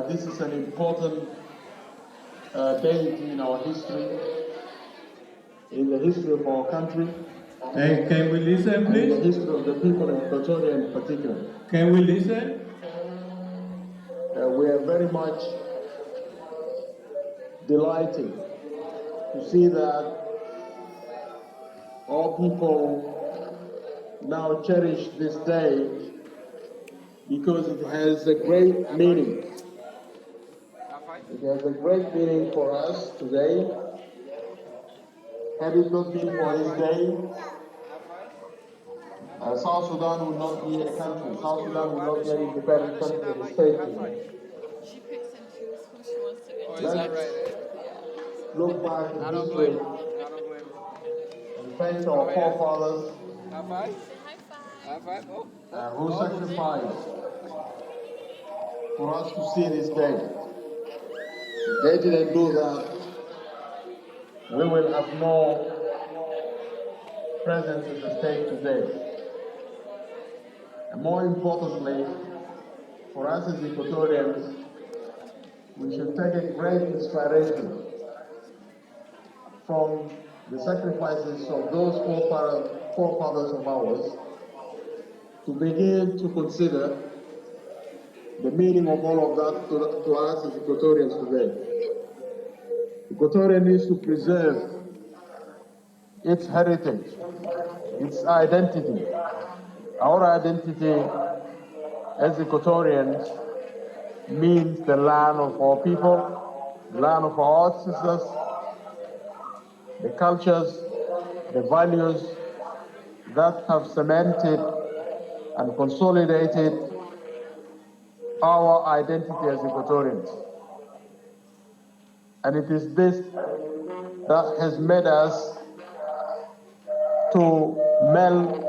This is an important date in our history, in the history of our country, Hey, can we listen, and in the please? history of the people of Equatoria in particular. Can we listen? We are very much delighted to see that our people now cherish this day because it has a great meaning. It has a great meaning for us today. Had it not been for this day, South Sudan would not be a country. South Sudan would not be an independent country in the state. She picks and chooses who she wants to Let's interview. look back in history and thank our forefathers who sacrificed for us to see this day. If they didn't do that, we will have no presence in the state today. And more importantly, for us as Equatorians, we should take a great inspiration from the sacrifices of those forefathers of ours to begin to consider the meaning of all of that to us as Equatorians today. Equatoria needs to preserve its heritage, its identity. Our identity as Equatorians means the land of our people, the land of our ancestors, the cultures, the values that have cemented and consolidated our identity as Equatorians. And it is this that has made us to meld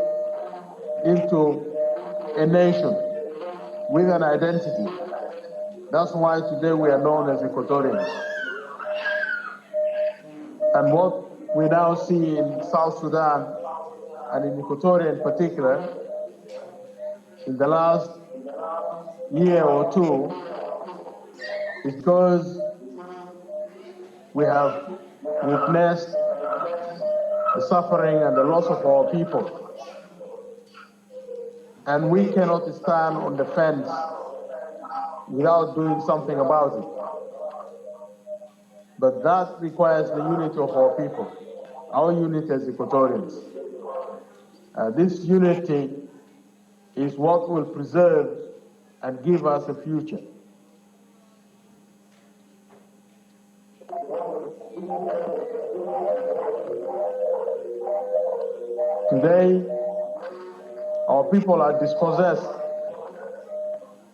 into a nation with an identity. That's why today we are known as Equatorians. And what we now see in South Sudan and in Equatoria in particular, in the last year or two, is because we have witnessed the suffering and the loss of our people. And we cannot stand on the fence without doing something about it. But that requires the unity of our people, our unity as Equatorians. This unity is what will preserve and give us a future. Today, our people are dispossessed.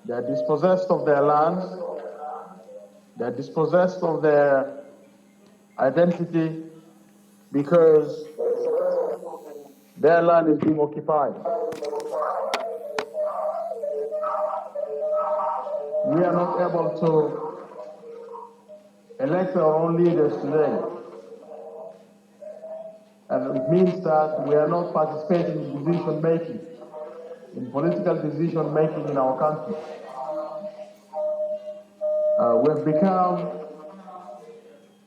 They are dispossessed of their lands. They are dispossessed of their identity because their land is being occupied. We are not able to elect our own leaders today. And it means that we are not participating in decision making, in political decision making in our country. We've become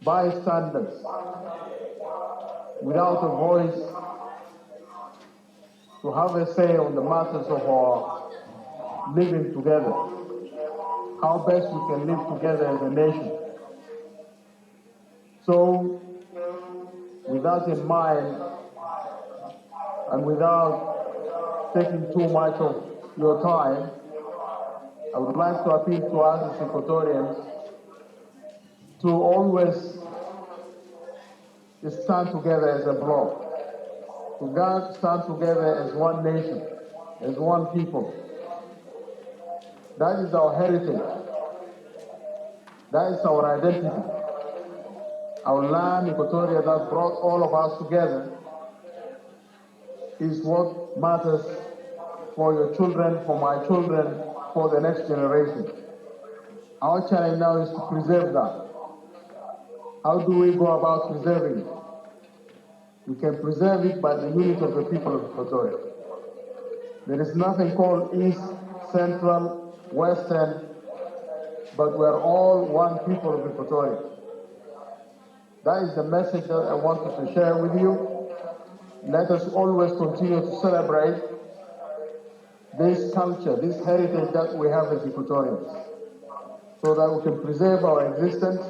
bystanders without a voice to have a say on the matters of our living together, how best we can live together as a nation. So, with that in mind, and without taking too much of your time, I would like to appeal to us as Equatorians to always stand together as a bloc, to stand together as one nation, as one people. That is our heritage. That is our identity. Our land, Equatoria, that brought all of us together, is what matters for your children, for my children, for the next generation. Our challenge now is to preserve that. How do we go about preserving it? We can preserve it by the unity of the people of Equatoria. There is nothing called East, Central, Western, but we're all one people of Equatoria. That is the message that I wanted to share with you. Let us always continue to celebrate this culture, this heritage that we have as Equatorians, so that we can preserve our existence,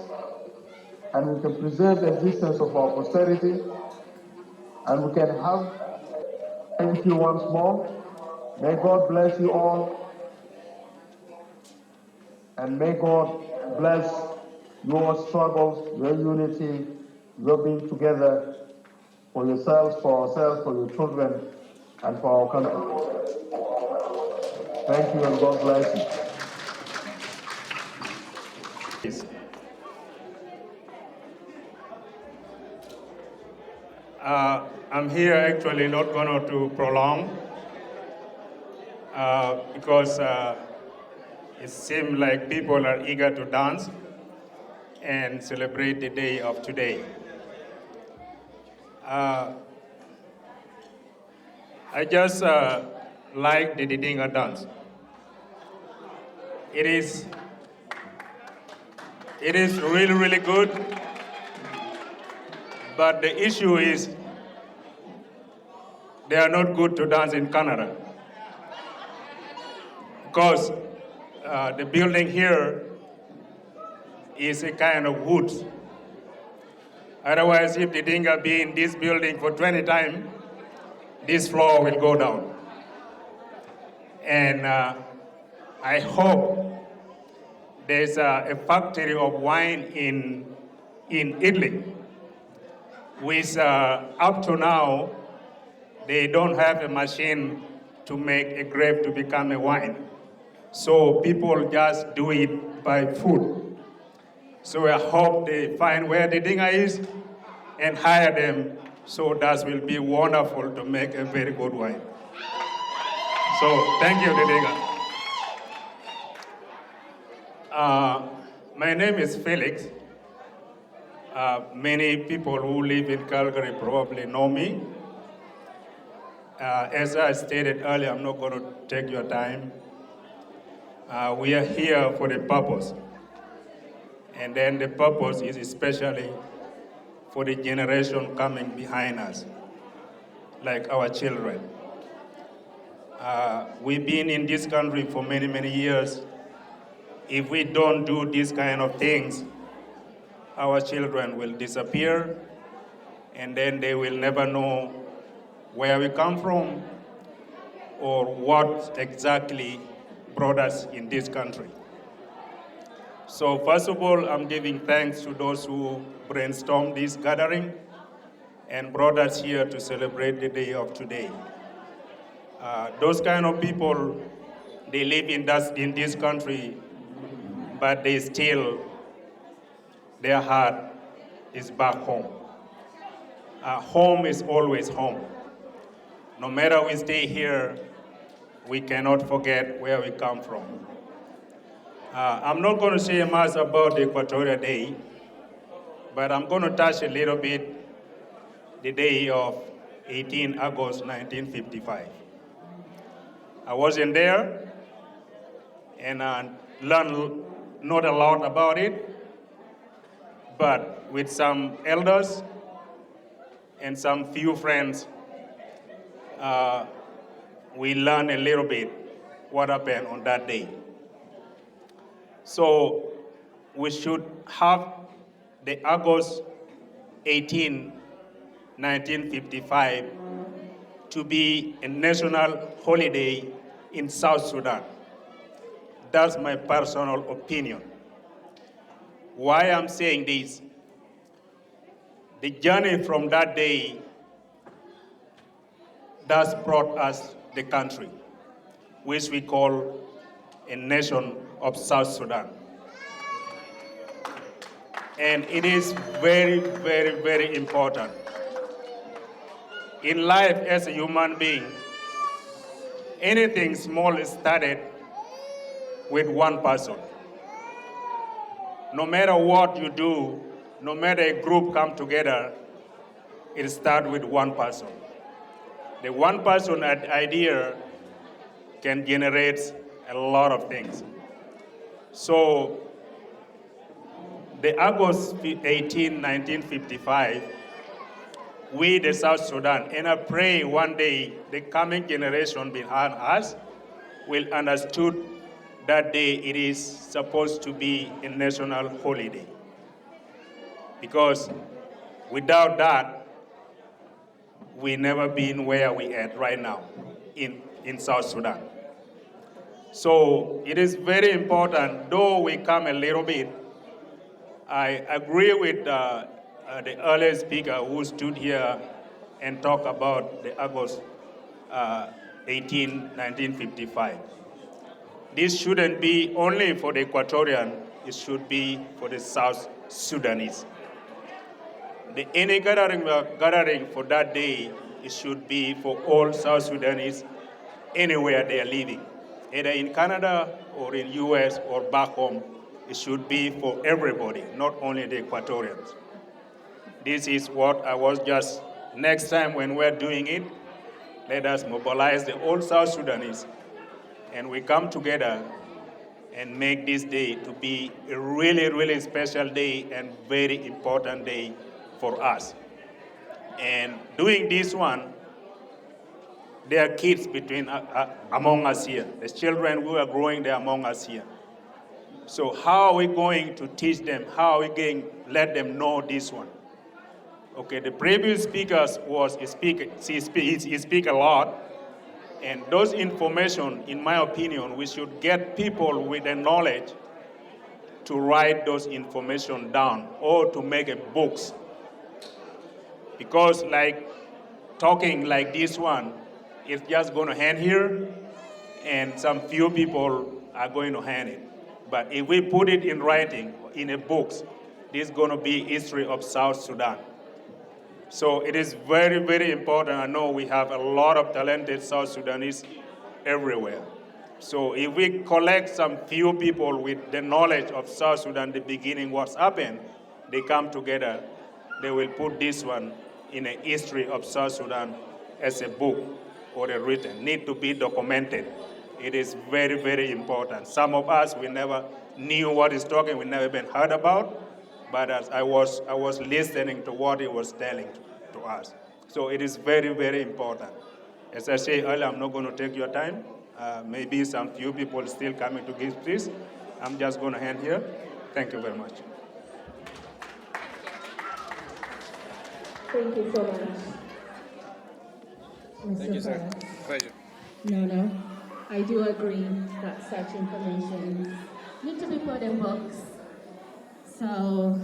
and we can preserve the existence of our posterity, and we can have. Thank you once more. May God bless you all, and may God bless your struggles, your unity, your being together for yourselves, for ourselves, for your children, and for our country. Thank you, and God bless you. I'm here actually not going to prolong because it seems like people are eager to dance and celebrate the day of today. I just like the Didinga dance. It is really, really good, but the issue is they are not good to dance in Canada because the building here is a kind of wood. Otherwise, if the Dinga be in this building for 20 times, this floor will go down. And I hope there's a factory of wine in Italy, which up to now, they don't have a machine to make a grape to become a wine. So people just do it by food. So I hope they find where the Dinga is and hire them, so that will be wonderful to make a very good wine. So thank you, Dinga. My name is Felix. Many people who live in Calgary probably know me. As I stated earlier, I'm not going to take your time. We are here for the purpose. And then the purpose is especially for the generation coming behind us, like our children. We've been in this country for many, many years. If we don't do these kind of things, our children will disappear, and then they will never know where we come from or what exactly brought us in this country. So first of all, I'm giving thanks to those who brainstormed this gathering and brought us here to celebrate the day of today. Those kind of people, they live in this country, but they still, their heart is back home. Home is always home. No matter we stay here, we cannot forget where we come from. I'm not going to say much about the Equatoria Day, but I'm going to touch a little bit the day of 18 August 1955. I wasn't there, and I learned not a lot about it, but with some elders and some few friends, we learned a little bit what happened on that day. So we should have the August 18, 1955 to be a national holiday in South Sudan. That's my personal opinion. Why I'm saying this, the journey from that day that's brought us the country, which we call a nation of South Sudan. And it is very, very, very important. In life as a human being, anything small is started with one person. No matter what you do, no matter a group come together, it starts with one person. The one person idea can generate a lot of things. So the August 18, 1955, we, the South Sudan, and I pray one day the coming generation behind us will understood that day it is supposed to be a national holiday. Because without that, we never been where we at right now in South Sudan. So it is very important, though we come a little bit, I agree with the earlier speaker who stood here and talked about the August 18, 1955. This shouldn't be only for the Equatorian, it should be for the South Sudanese. Any gathering for that day, it should be for all South Sudanese anywhere they are living, either in Canada or in US or back home. It should be for everybody, not only the Equatorians. This is what I was just, next time when we're doing it, let us mobilize the whole South Sudanese and we come together and make this day to be a really, really special day and very important day for us. And doing this one, there are kids among us here. The children who are growing there among us here. So how are we going to teach them? How are we going to let them know this one? Okay, the previous speakers he speak a lot, and those information, in my opinion, we should get people with the knowledge to write those information down or to make a books. Because like talking like this one, it's just going to hand here, and some few people are going to hand it. But if we put it in writing, in a books, this is going to be history of South Sudan. So it is very, very important. I know we have a lot of talented South Sudanese everywhere. So if we collect some few people with the knowledge of South Sudan, the beginning, what's happened, they come together, they will put this one in a history of South Sudan as a book or a written, need to be documented. It is very, very important. Some of us, we never knew what he's talking, we never been heard about, but as I was listening to what he was telling to us. So it is very, very important. As I say earlier, I'm not going to take your time. Maybe some few people still coming to give this. I'm just going to hand here. Thank you very much. Thank you so much. Thank you, sir. Pleasure. No. I do agree that such information need to be put in books so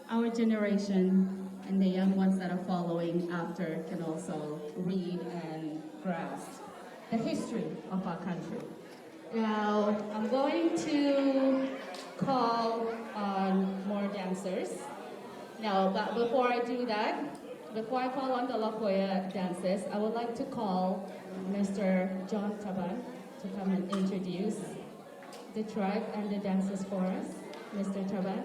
our generation and the young ones that are following after can also read and grasp the history of our country. Now, I'm going to call on more dancers. Now, but before I do that, before I call on the Lakoya dancers, I would like to call Mr. John Taban to come and introduce the tribe and the dancers for us. Mr. Taban.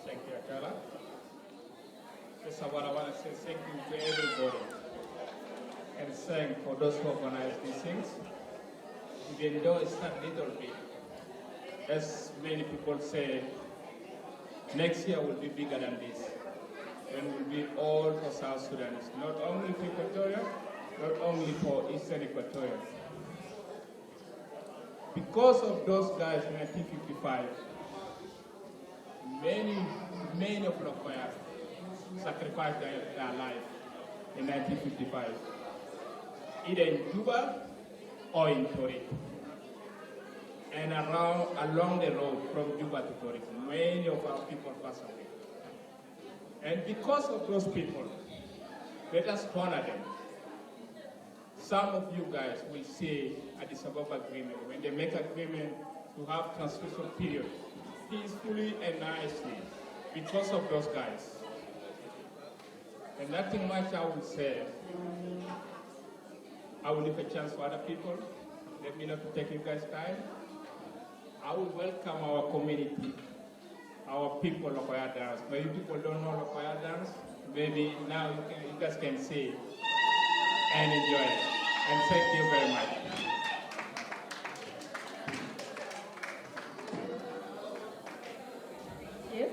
Thank you, Akala. First of all, I want to say thank you to everybody, and and thank for those who organize these things, even though it's not little bit. As many people say, next year will be bigger than this, and will be all for South Sudan, not only for Equatoria, not only for Eastern Equatoria. Because of those guys in 1955, many of Lokoya sacrificed their life in 1955, either in Juba or in Torit. And along the road from Juba to Torit, many of our people passed away. And because of those people, let us honor them. Some of you guys will say at the Sababa agreement, when they make agreement to have transition period, peacefully and nicely, because of those guys. And nothing much I will say. I will leave a chance for other people. Let me not take you guys' time. I will welcome our community, our people, Lokoya dance. Maybe people don't know Lokoya dance. Maybe now you guys can see and enjoy it. And thank you very much. Thank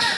you.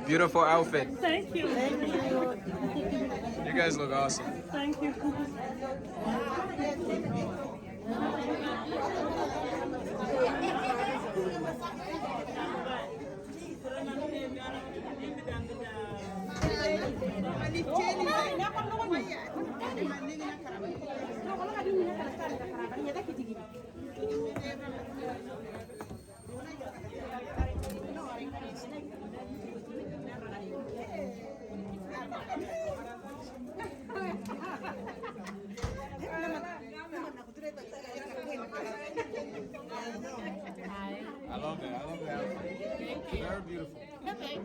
Beautiful outfit. Thank you. Thank you. You guys look awesome. Thank you. I love that. I love that outfit. Very beautiful. Okay.